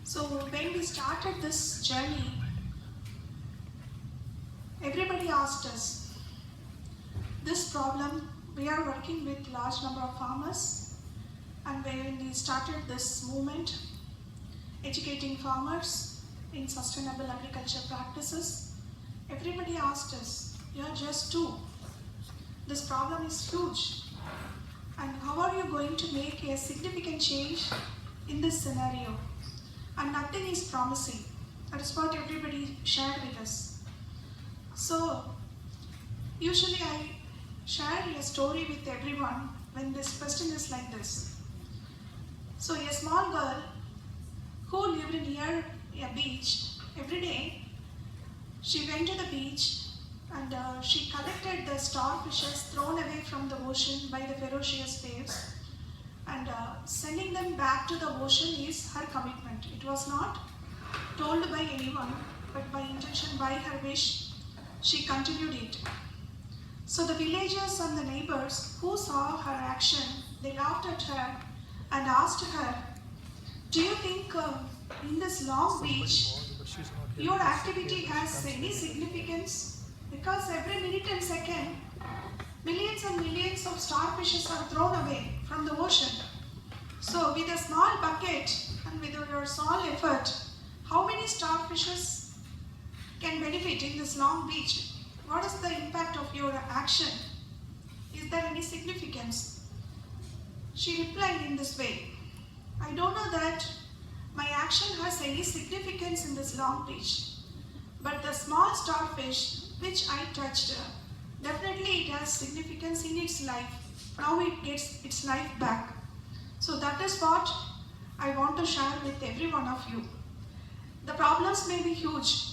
So when we started this journey, everybody asked us, this problem, we are working with large number of farmers, and when we started this movement, educating farmers in sustainable agriculture practices, everybody asked us, you are just two. This problem is huge. And how are you going to make a significant change in this scenario? And nothing is promising. That is what everybody shared with us. So, usually I share a story with everyone when this question is like this. So, a small girl who lived near a beach, every day she went to the beach and she collected the starfishes thrown away from the ocean by the ferocious waves, and sending them back to the ocean is her commitment. It was not told by anyone, but by intention, by her wish, she continued it. So the villagers and the neighbors who saw her action, they laughed at her and asked her, do you think in this long beach, your activity has any significance? Because every minute and second, millions and millions of starfishes are thrown away from the ocean. So with a small bucket and with your small effort, how many starfishes can benefit in this long beach? What is the impact of your action? Is there any significance? She replied in this way, I don't know that my action has any significance in this long beach, but the small starfish which I touched, definitely it has significance in its life. Now it gets its life back. So that is what I want to share with every one of you. The problems may be huge.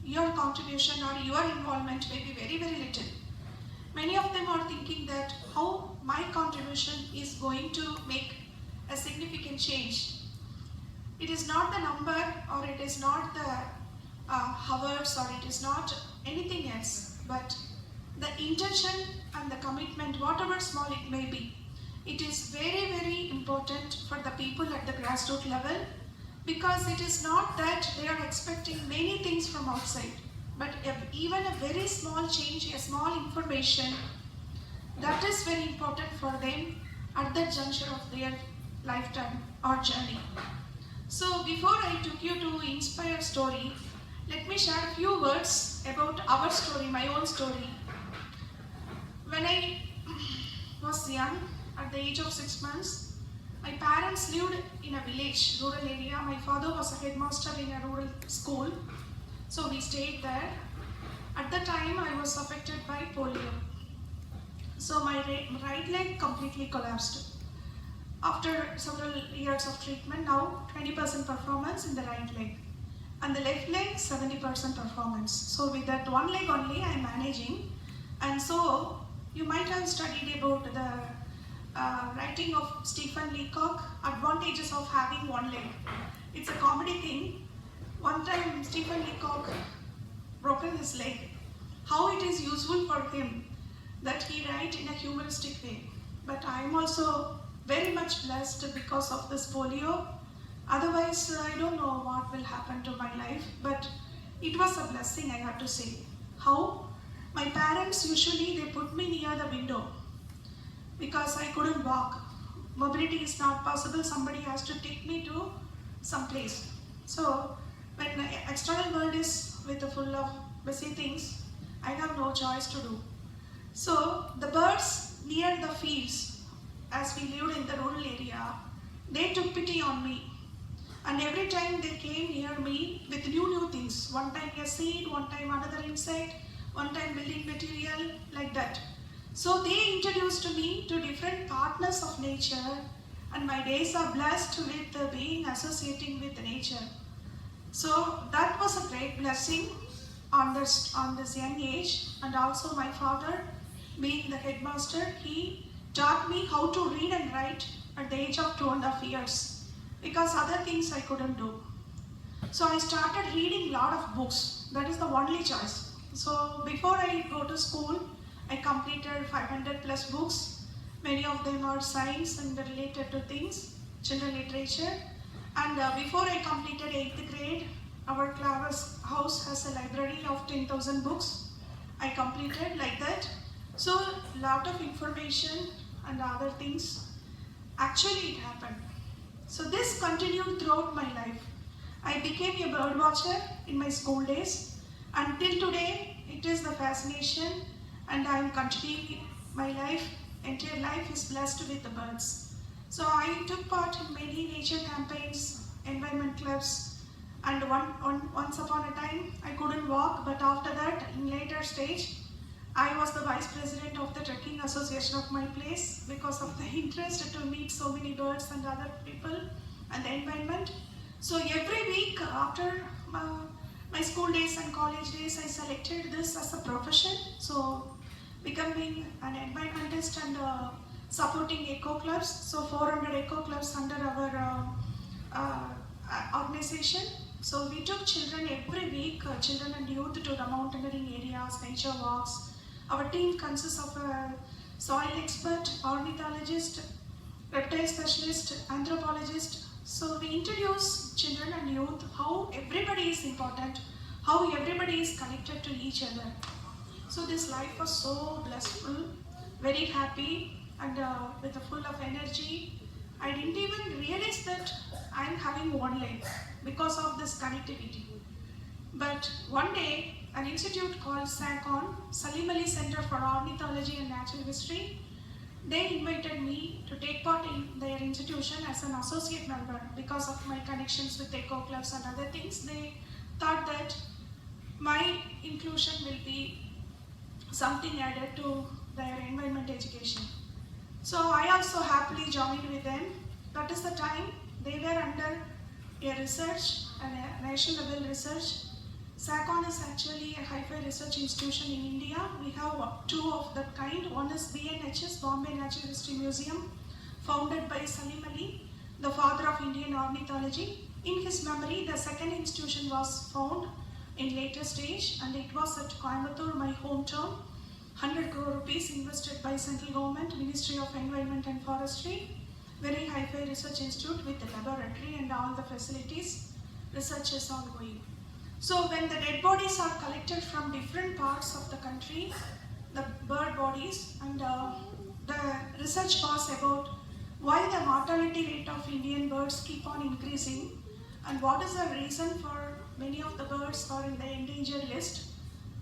Your contribution or your involvement may be very, very little. Many of them are thinking that how my contribution is going to make a significant change. It is not the number, or it is not the hours, or it is not anything else, but the intention and the commitment, whatever small it may be. It is very, very important for the people at the grassroots level, because it is not that they are expecting many things from outside, but even a very small change, a small information, that is very important for them at that juncture of their lifetime or journey. So before I took you to Inspire story, let me share a few words about our story, my own story. When I was young, at the age of 6 months, my parents lived in a village, rural area. My father was a headmaster in a rural school, so we stayed there. At the time, I was affected by polio. So my right leg completely collapsed. After several years of treatment, now 20% performance in the right leg, and the left leg 70% performance. So with that one leg only I am managing. And so you might have studied about the writing of Stephen Leacock, Advantages of Having One Leg. It's a comedy thing. One time Stephen Leacock broken his leg. How it is useful for him that he write in a humoristic way. But I am also very much blessed because of this polio. Otherwise, I don't know what will happen to my life, but it was a blessing, I have to say. How? My parents usually, they put me near the window because I couldn't walk. Mobility is not possible, somebody has to take me to some place. So, when the external world is full of busy things, I have no choice to do. So, the birds near the fields, as we lived in the rural area, they took pity on me. And every time they came near me with new things. One time a seed, one time another insect, one time building material, like that. So they introduced me to different partners of nature, and my days are blessed with being associating with nature. So that was a great blessing on this young age. And also my father, being the headmaster, he taught me how to read and write at the age of 2.5 years, because other things I couldn't do. So I started reading a lot of books. That is the only choice. So before I go to school, I completed 500 plus books. Many of them are science and related to things, children literature. And before I completed 8th grade, our class house has a library of 10,000 books. I completed like that. So lot of information and other things. Actually it happened. So this continued throughout my life. I became a bird watcher in my school days. Until today, it is the fascination, and I am continuing my life. Entire life is blessed with the birds. So I took part in many nature campaigns, environment clubs, and once upon a time I couldn't walk, but after that, in later stage, I was the vice president of the trekking association of my place because of the interest to meet so many birds and other people and the environment. So every week after my school days and college days, I selected this as a profession. So becoming an environmentalist and supporting eco clubs. So 400 eco clubs under our organization. So we took children every week, children and youth, to the mountaineering areas, nature walks. Our team consists of a soil expert, ornithologist, reptile specialist, anthropologist. So we introduce children and youth how everybody is important, how everybody is connected to each other. So this life was so blissful, very happy, and with a full of energy. I didn't even realize that I am having one leg because of this connectivity. But one day, an institute called SACON, Salim Ali Center for Ornithology and Natural History, they invited me to take part in their institution as an associate member because of my connections with eco clubs and other things. They thought that my inclusion will be something added to their environment education. So I also happily joined with them. That is the time they were under a research, a national level research. SACON is actually a hi-fi research institution in India. We have two of that kind. One is BNHS, Bombay Natural History Museum, founded by Salim Ali, the father of Indian ornithology. In his memory, the second institution was found in later stage, and it was at Coimbatore, my hometown. 100 crore rupees invested by central government, Ministry of Environment and Forestry. Very hi-fi research institute with the laboratory and all the facilities. Research is ongoing. So when the dead bodies are collected from different parts of the country, the bird bodies, and the research was about why the mortality rate of Indian birds keep on increasing, and what is the reason for many of the birds are in the endangered list.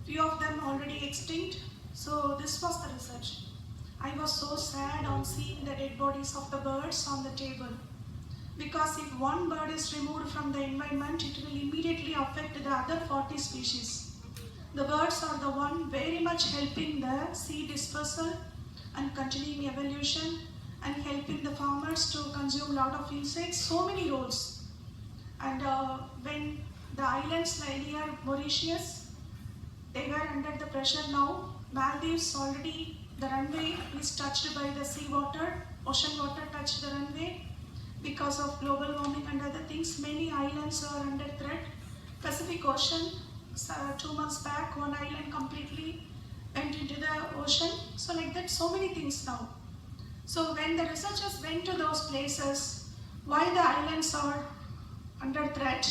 Few of them already extinct. So this was the research. I was so sad on seeing the dead bodies of the birds on the table. Because if one bird is removed from the environment, it will immediately affect the other 40 species. The birds are the one very much helping the seed dispersal and continuing evolution and helping the farmers to consume a lot of insects, so many roles. And when the islands earlier, Mauritius, they were under the pressure now. Maldives already, the runway is touched by the sea water, ocean water touched the runway. Because of global warming and other things, many islands are under threat. Pacific Ocean, 2 months back, one island completely went into the ocean. So like that, so many things now. So when the researchers went to those places, why the islands are under threat,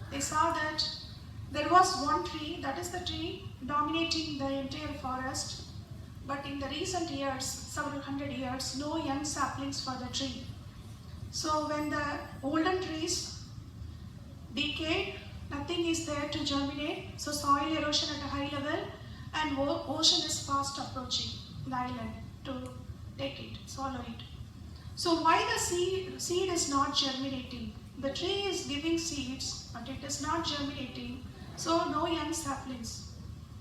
they saw that there was one tree, that is the tree dominating the entire forest. But in the recent years, several hundred years, no young saplings for the tree. So when the olden trees decay, nothing is there to germinate. So soil erosion at a high level, and ocean is fast approaching the island to take it, swallow it. So why the seed is not germinating? The tree is giving seeds, but it is not germinating. So no young saplings.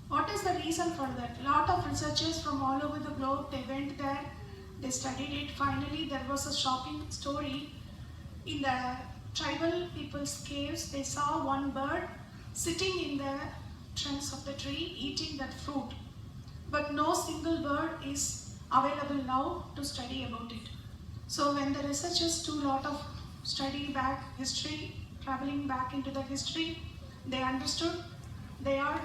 What is the reason for that? A lot of researchers from all over the globe, they went there. They studied it. Finally, there was a shocking story. In the tribal people's caves, they saw one bird sitting in the trunks of the tree eating that fruit. But no single bird is available now to study about it. So when the researchers do a lot of studying back history, traveling back into the history, they understood they are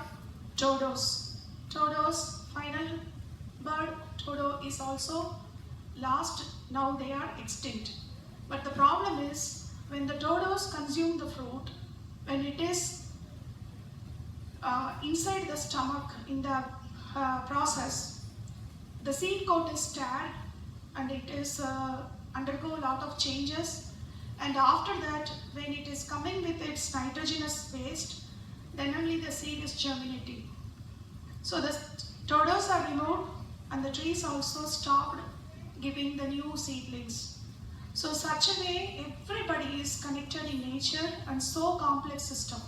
dodos. Dodos, final bird, dodo is also lost, now they are extinct. But the problem is, when the dodos consume the fruit, when it is inside the stomach in the process, the seed coat is teared and it is undergo a lot of changes, and after that when it is coming with its nitrogenous waste, then only the seed is germinating. So the dodos are removed and the trees also stopped giving the new seedlings. So such a way everybody is connected in nature and so complex system.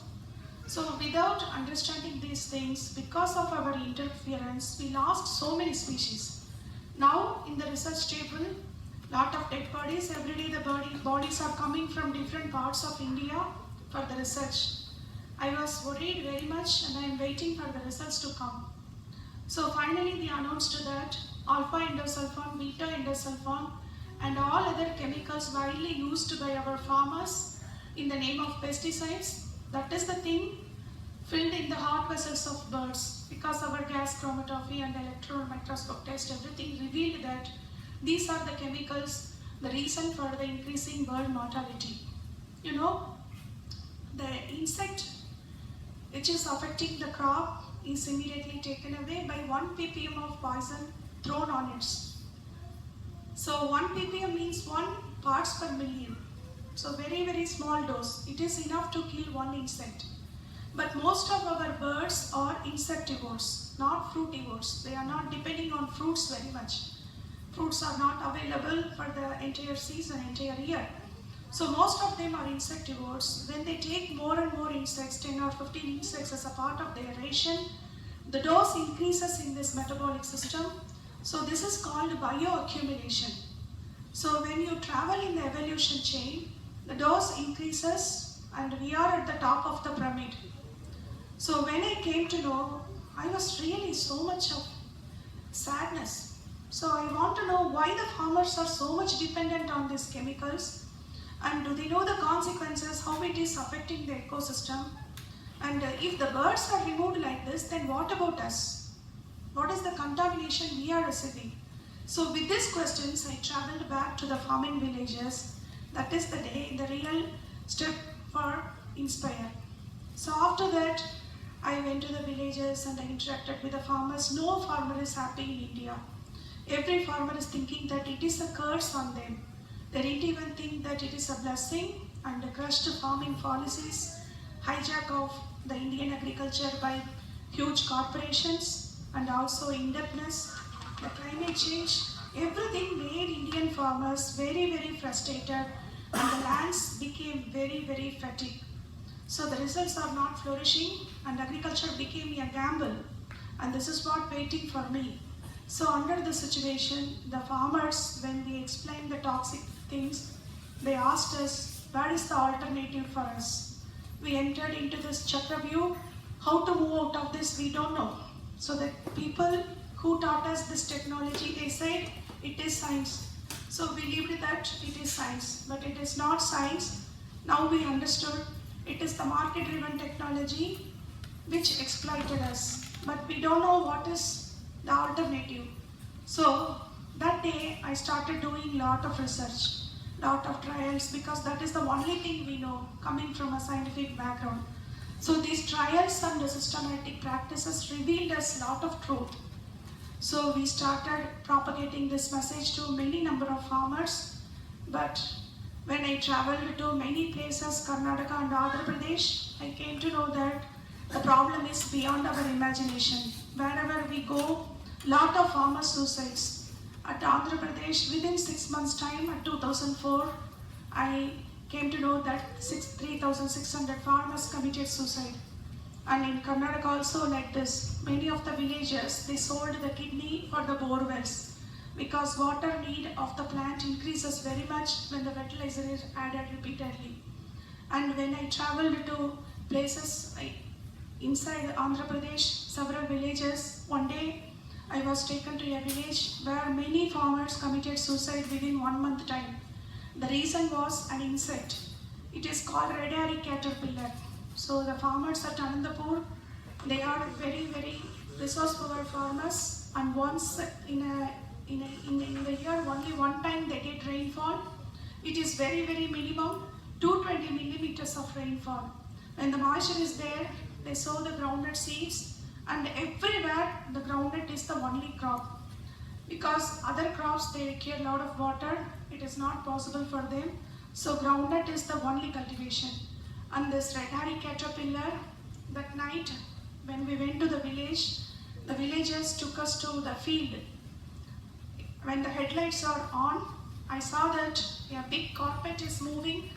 So without understanding these things, because of our interference, we lost so many species. Now in the research table, lot of dead bodies, every day the bodies are coming from different parts of India for the research. I was worried very much and I am waiting for the results to come. So finally they announced that alpha endosulfan, beta endosulfan and all other chemicals widely used by our farmers in the name of pesticides, that is the thing filled in the heart vessels of birds, because our gas chromatography and electron microscope test, everything revealed that these are the chemicals, the reason for the increasing bird mortality. You know, the insect which is affecting the crop is immediately taken away by 1 ppm of poison thrown on it. So 1 ppm means 1 parts per million. So very small dose. It is enough to kill one insect. But most of our birds are insectivores, not fruitivores. They are not depending on fruits very much. Fruits are not available for the entire season, entire year. So most of them are insectivores. When they take more and more insects, 10 or 15 insects as a part of their ration, the dose increases in this metabolic system. So this is called bioaccumulation. So when you travel in the evolution chain, the dose increases and we are at the top of the pyramid. So when I came to know, I was really so much of sadness. So I want to know why the farmers are so much dependent on these chemicals, and do they know the consequences, how it is affecting the ecosystem, and if the birds are removed like this, then what about us? What is the contamination we are receiving? So with these questions, I traveled back to the farming villages. That is the day, the real step for Inspire. So after that, I went to the villages and I interacted with the farmers. No farmer is happy in India. Every farmer is thinking that it is a curse on them. They didn't even think that it is a blessing, and the crushed farming policies, hijack of the Indian agriculture by huge corporations, and also indebtedness, the climate change, everything made Indian farmers very frustrated, and the lands became very fatigued. So the results are not flourishing and agriculture became a gamble, and this is what waiting for me. So under the situation, the farmers, when we explained the toxic things, they asked us, what is the alternative for us? We entered into this Chakravyuh. How to move out of this, we don't know. So the people who taught us this technology, they said it is science. So we believed that it is science, but it is not science. Now we understood it is the market-driven technology which exploited us, but we don't know what is the alternative. So that day I started doing a lot of research, lot of trials, because that is the only thing we know coming from a scientific background. So these trials and the systematic practices revealed us a lot of truth. So we started propagating this message to many number of farmers, but when I traveled to many places, Karnataka and Andhra Pradesh, I came to know that the problem is beyond our imagination. Wherever we go, lot of farmer suicides. At Andhra Pradesh, within 6 months' time, at 2004, I came to know that 3,600 farmers committed suicide. And in Karnataka also like this, many of the villagers, they sold the kidney for the bore wells, because water need of the plant increases very much when the fertilizer is added repeatedly. And when I traveled to places inside Andhra Pradesh, several villages, one day I was taken to a village where many farmers committed suicide within 1 month time. The reason was an insect. It is called red hairy caterpillar. So the farmers at Anandapur, they are very resourceful farmers, and once in the year only one time they get rainfall. It is very minimum, 220 millimeters of rainfall. When the moisture is there, they sow the groundnut seeds, and everywhere the groundnut is the only crop. Because other crops, they require a lot of water, it is not possible for them. So groundnut is the only cultivation. And this red hairy caterpillar, that night when we went to the villagers took us to the field. When the headlights are on, I saw that a big carpet is moving